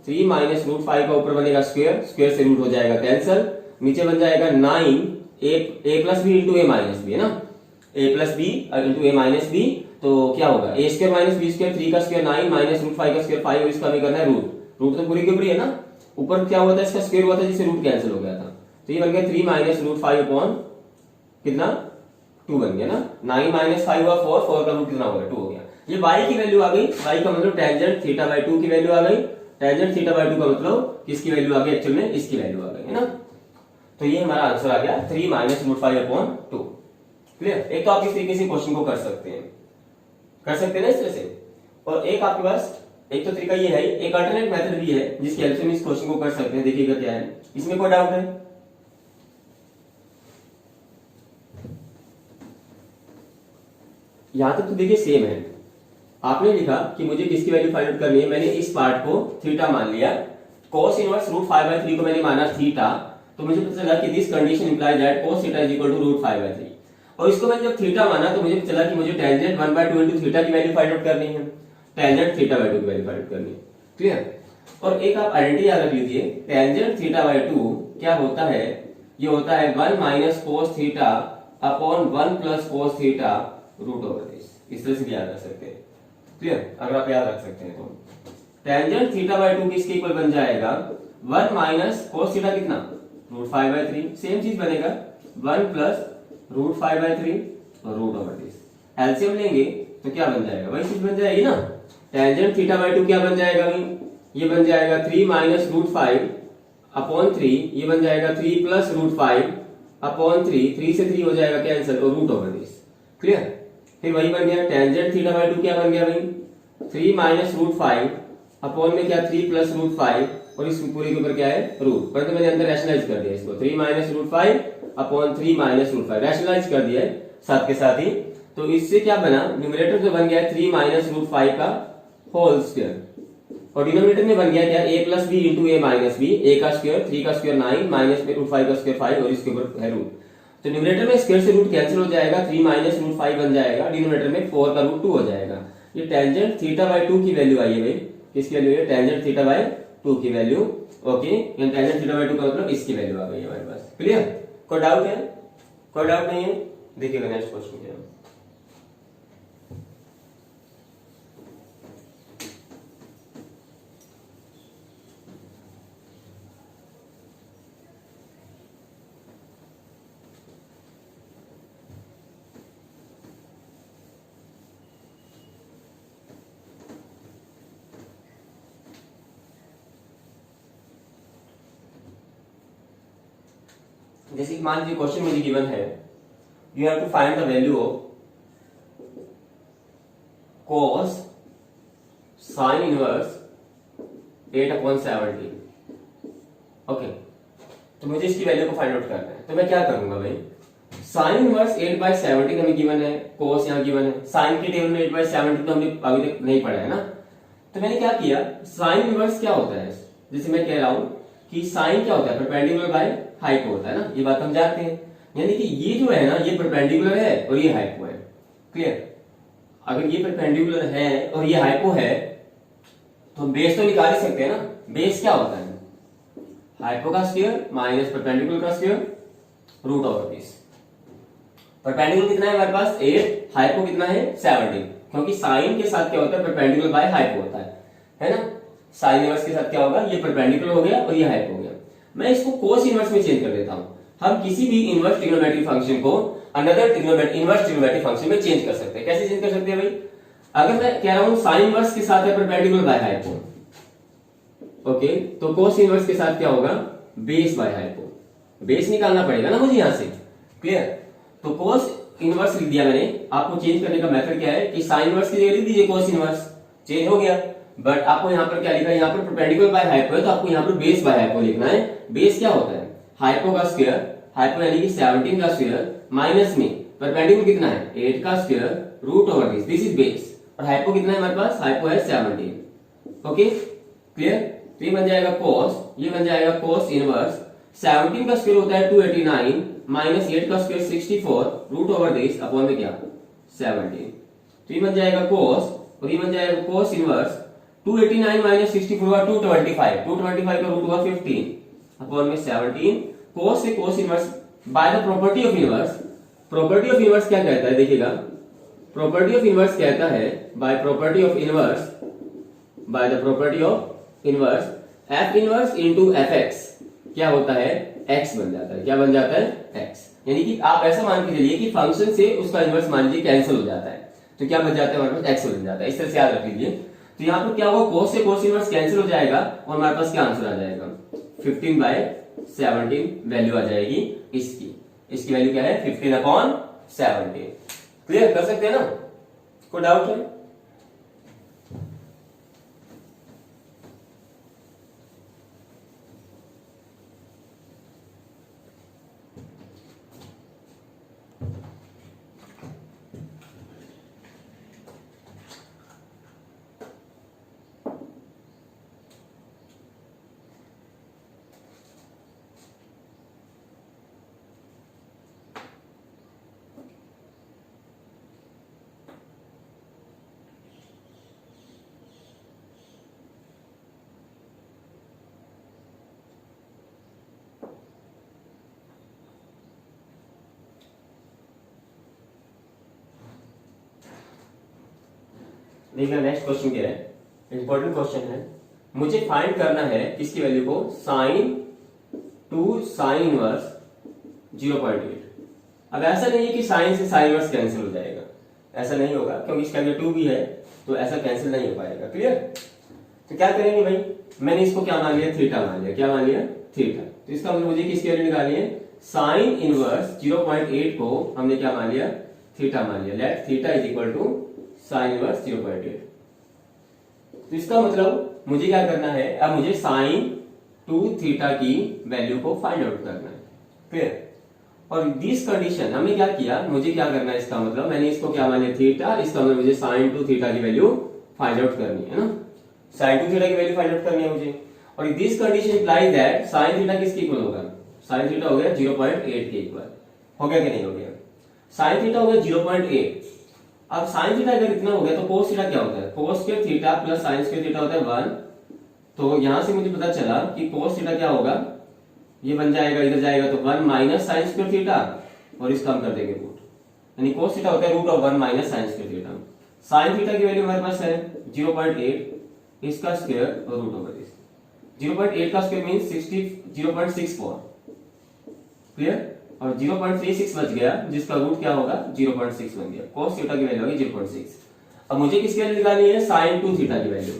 3 माइनस √5 का ऊपर बनेगा स्क्वायर, स्क्वायर से रूट हो जाएगा कैंसल, नीचे बन जाएगा 9 a plus b into a minus b है ना, a plus b into a minus b. तो क्या होगा a square minus b square, 3 का स्क्वायर 9 माइनस √5 का स्क्वायर 5 और इसका भी करना है रूट। रूट तो पूरी के पूरी है ना, ऊपर क्या हुआ था इसका स्क्वायर हुआ था जिससे रूट कैंसिल हो गया था। तो ये बन गया 3 माइनस √5 अपॉन कितना 2 बन गया ना, 9 माइनस 5 हुआ 4 का रूट कितना हो गया 2 हो गया। ये y की वैल्यू आ गई, y का मतलब टेंजेंट थीटा बाय 2 की वैल्यू आ गई। टेंजेंट थीटा बाय 2 का मतलब किसकी वैल्यू आ गई एक्चुअल में इसकी वैल्यू आ गई है ना। तो ये हमारा आंसर आ गया 3 माइनस √5 अपॉन 2। क्लियर? एक तो आप इस तरीके से क्वेश्चन को कर सकते हैं ना इस तरह से। और एक आपके पास एक तो तरीका ये है, एक अल्टरनेट मेथड भी है जिसकी हेल्प से इस क्वेश्चन को कर सकते हैं। देखिएगा क्या है, इसमें कोई डाउट है? यहां तक तो देखिए सेम है। आपने लिखा कि मुझे किसकी वैल्यू फाइंड आउट करनी है, मैंने इस पार्ट को थीटा मान लिया, cos इनवर्स √5/3 को मैंने माना थीटा, तो मुझे पता चला कि this condition implies that cos theta is equal to √5/3। और इसको मैंने जब थीटा माना तो मुझे पता चला कि मुझे टेंजेंट 1/2 इनटू थीटा की वैल्यू फाइंड आउट करनी है, टेंजेंट थीटा बाय 2 की वैल्यू फाइंड आउट करनी है। क्लियर? और एक आप आइडेंटिटी याद रख लीजिए, टेंजेंट थीटा बाय 2 क्या होता है, ये होता है 1 minus cos theta upon 1 plus cos theta root over this. इस तरह से भी याद रख सकते हैं। क्लियर? अगर आप याद रख सकते हैं तो टेंजेंट थीटा बाय 2 किसके इक्वल बन जाएगा 1 माइनस cos थीटा कितना √5/3, सेम चीज बनेगा 1 प्लस √5/3 और रूट ओवर दिस। एलसीएम लेंगे तो क्या बन जाएगा, वही चीज बन जाएगी ना। टेंजेंट थीटा बाय 2 क्या बन जाएगा भाई, ये बन जाएगा 3 माइनस √5 अपॉन 3, ये बन जाएगा 3 प्लस √5 अपॉन 3 से 3 हो जाएगा कैंसिल और रूट ओवर दिस। क्लियर? फिर वही बन गया टेंजेंट थीटा बाय 2 क्या बन गया भाई 3 माइनस √5 अपॉन में क्या 3 प्लस √5 और इस पूरे के ऊपर क्या है रूट, परंतु मैंने अंदर रैशनलाइज कर दिया इसको 3 माइनस √5 अपॉन 3 माइनस √5 रैशनलाइज कर दिया है साथ के साथ ही। तो इससे क्या बना, न्यूमरेटर जो बन गया 3 माइनस √5 का होल स्क्वायर और डिनोमिनेटर में बन गया क्या a plus b into a minus b, a का स्क्वायर 3 का स्क्वायर 9 माइनस में √5 का स्क्वायर 5 और इसके ऊपर है रूट। तो न्यूमरेटर में स्क्वायर से रूट कैंसिल हो जाएगा, 3 माइनस √5 बन जाएगा, डिनोमिनेटर में 4 का रूट 2 हो जाएगा। ये टेंजेंट थीटा बाय 2 की वैल्यू आई है भाई, किसकी वैल्यू है टेंजेंट थीटा बाय 2 की value. Okay, tangent theta by 2 का मतलब इसकी वैल्यू आ गई है हमारे पास। क्लियर? कोई डाउट है? कोई डाउट नहीं है? देखिएगा नेक्स्ट क्वेश्चन क्या है। जैसे मान लीजिए क्वेश्चन मुझे गिवन है, you have to find the value of cos sin inverse 8/17। Okay, तो मुझे इसकी वैल्यू को फाइंड आउट करना है। तो मैं क्या करूंगा भाई, sin इनवर्स 8/17 हमें गिवन है, cos यहाँ गिवन है, sin के टेबल में 8/17 तो हमने अभी तक नहीं पढ़ा है ना। तो मैंने क्या किया, sin इनवर्स क्या होता है, जैसे मैं कह रहा हूं कि sin क्या होता है परपेंडिकुलर बाय हाइपो होता है ना, ये बात हम जानते हैं। यानी कि ये जो है ना ये परपेंडिकुलर है और ये हाइपो है। क्लियर? अगर ये परपेंडिकुलर है और ये हाइपो है तो बेस तो निकाल ही सकते हैं ना। बेस क्या होता है, हाइपो का स्क्वायर माइनस परपेंडिकुलर का square root over this. Perpendicular कितना है हमारे पास 8, हाइपो कितना है 17, क्योंकि साइन के साथ क्या होता है परपेंडिकुलर बाय हाइपो होता है ना। साइन इनवर्स के साथ क्या होगा, ये परपेंडिकुलर हो गया और ये हाइपो हो गया। मैं इसको कोस इनवर्स में चेंज कर देता हूं, हम किसी भी इनवर्स ट्रिग्नोमेट्रिक फंक्शन को अनदर इनवर्स ट्रिग्नोमेट्रिक फंक्शन में चेंज कर सकते हैं। कैसे चेंज कर सकते हैं भाई? अगर मैं कह रहा हूं साइन इनवर्स के साथ है परपेंडिकुलर बाय हाइपो, ओके, तो कोस इनवर्स के साथ क्या होगा? Base bye hypo. बेस निकालना पड़ेगा ना मुझे यहां से, क्लियर? तो कोस इनवर्स लिख दिया मैंने। आपको चेंज करने का मेथड क्या है कि साइन इनवर्स की जगह लिख दीजिए कोस इनवर्स, चेंज हो गया। बट आपको यहाँ पर क्या लिखा है? यहाँ पर परपेंडिकुलर बाय हाइपो है, तो आपको यहाँ पर बेस बाय हाइपो लिखना है। बेस क्या होता है? हाइपो का स्क्वायर, हाइपो यानी कि 17 का स्क्वायर माइनस में परपेंडिकुलर कितना है? 8 का square root over this is base. और हाइपो कितना है हमारे पास? हाइपो है 17। Okay, clear? तो ये बन जाएगा cos, ये बन जाएगा cos इनवर्स 17 का स्क्वायर होता है 289 माइनस 8 का square 64 root over this upon में क्या? 17। तो ये बन जाएगा cos और ये बन जाएगा cos इनवर्स 289 माइनस 64 हुआ 225, 225 का रूट हुआ 15 अपॉन में 17। cos से cos inverse by the property of inverse. Property of inverse क्या कहता है? देखिएगा, प्रॉपर्टी ऑफ इनवर्स कहता है by property of inverse, by the property of inverse f inverse into fx क्या होता है? x बन जाता है। क्या बन जाता है? x। यानी कि आप ऐसा मान के चलिए कि फंक्शन से उसका इनवर्स मान लीजिए कैंसिल हो जाता है, तो क्या बन जाता है? हमारे पास x बन जाता है। इस तरह से याद रख लीजिए। तो यहाँ पर क्या होगा? cos से cos इनवर्स कैंसिल हो जाएगा और हमारे पास क्या आंसर आ जाएगा? 15/17 वैल्यू आ जाएगी इसकी। इसकी वैल्यू क्या है? 15/17। क्लियर कर सकते हैं ना? कोई डाउट है? देखिए नेक्स्ट क्वेश्चन क्या है? इंपॉर्टेंट क्वेश्चन है। मुझे फाइंड करना है किसकी वैल्यू को? Sine 2 sine inverse 0.8। अब ऐसा नहीं है कि साइन से साइन इनवर्स कैंसिल हो जाएगा, ऐसा नहीं होगा, क्योंकि इसके अंदर 2 भी है, तो ऐसा कैंसिल नहीं हो पाएगा। क्लियर? तो क्या करेंगे भाई? मैंने इसको क्या मान लिया? थीटा मान लिया। क्या मान लिया? थीटा। तो इसका मतलब मुझे किसकी वैल्यू निकालनी है? साइन इनवर्स 0.8 को हमने क्या मान लिया? थीटा मान लिया। Let theta is equal to sine inverse 0.8। तो इसका मतलब मुझे क्या करना है? अब मुझे साइन 2 थीटा की वैल्यू को फाइंड आउट करना है। क्लियर? और दिस कंडीशन हमने क्या किया? मुझे क्या करना है? इसका मतलब मैंने इसको क्या मान लिया? थीटा। इसका मतलब मुझे साइन 2 थीटा की वैल्यू फाइंड आउट करनी है ना? साइन 2 थीटा की वैल्यू फाइंड आउट करनी है मुझे। और this condition implies that sine theta किसके इक्वल होगा? साइन थीटा हो गया 0.8 के इक्वल। हो गया कि नहीं हो गया? साइन थीटा हो गया 0.8। अब साइन थीटा अगर इतना हो गया तो कोस थीटा क्या होता है? Cos square theta plus sign square theta होता है 1। तो यहां से मुझे पता चला कि कोस थीटा क्या होगा? ये बन जाएगा, इधर जाएगा तो 1 माइनस साइन स्क्वायर थीटा और इसका हम कर देंगे रूट, यानी कोस थीटा होता है root of 1 minus sine square theta. Sine theta की वैल्यू हमारे पास है 0.8, इसका स्क्वायर और रूट ओवर दिस। 0.8 का स्क्वायर मींस 0.64। क्लियर? और 0.36 बच गया, जिसका रूट क्या होगा? 0.6 बन गया। cos थीटा की वैल्यू होगी 0.6। अब मुझे किसकी वैल्यू निकालनी है? sin 2 थीटा की वैल्यू।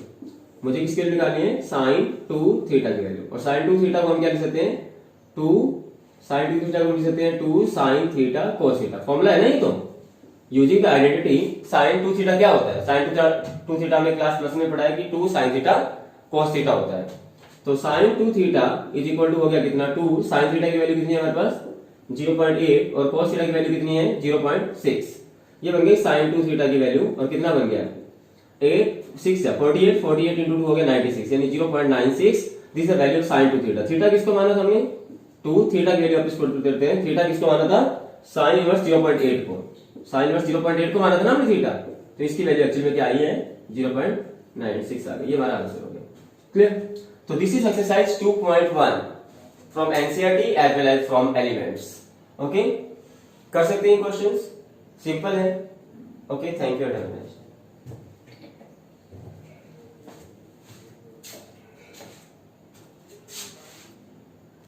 मुझे किसकी वैल्यू निकालनी है? sin 2 थीटा की वैल्यू। और sin 2 थीटा को हम क्या लिख सकते हैं? 2 sin 2 थीटा को लिख सकते हैं 2 sin theta cos theta. Formula है ना ये? तो using the identity sin 2 theta क्या होता है? sin 2 थीटा हमने क्लास प्लस में पढ़ा है कि 2 sin थीटा cos थीटा होता है। तो sin 2 theta is equal to हो गया कितना? 2 sin थीटा की वैल्यू कितनी है हमारे पास? 0.8 और cos थीटा की वैल्यू कितनी है? 0.6। ये बन गई sin 2 थीटा की वैल्यू। और कितना बन गया? 8 6 है 48, 48 into 2 हो गया 96, यानी 0.96। This is the value of sin 2 theta. Theta किसको माना था हमने? 2 थीटा की वैल्यू आप इसको पुट करते हैं। थीटा किसको माना था? sin इनवर्स 0.8 को। sin इनवर्स 0.8 को माना था ना हमने थीटा, तो इसकी वैल्यू एक्चुअली में क्या आई है? 0.96 आ गई। ये हमारा आंसर हो गया। क्लियर? तो this is exercise 2.1 from NCERT as well as from elements. Okay, कर सकते हैं क्वेश्चंस, सिंपल है। Okay, thank you very much.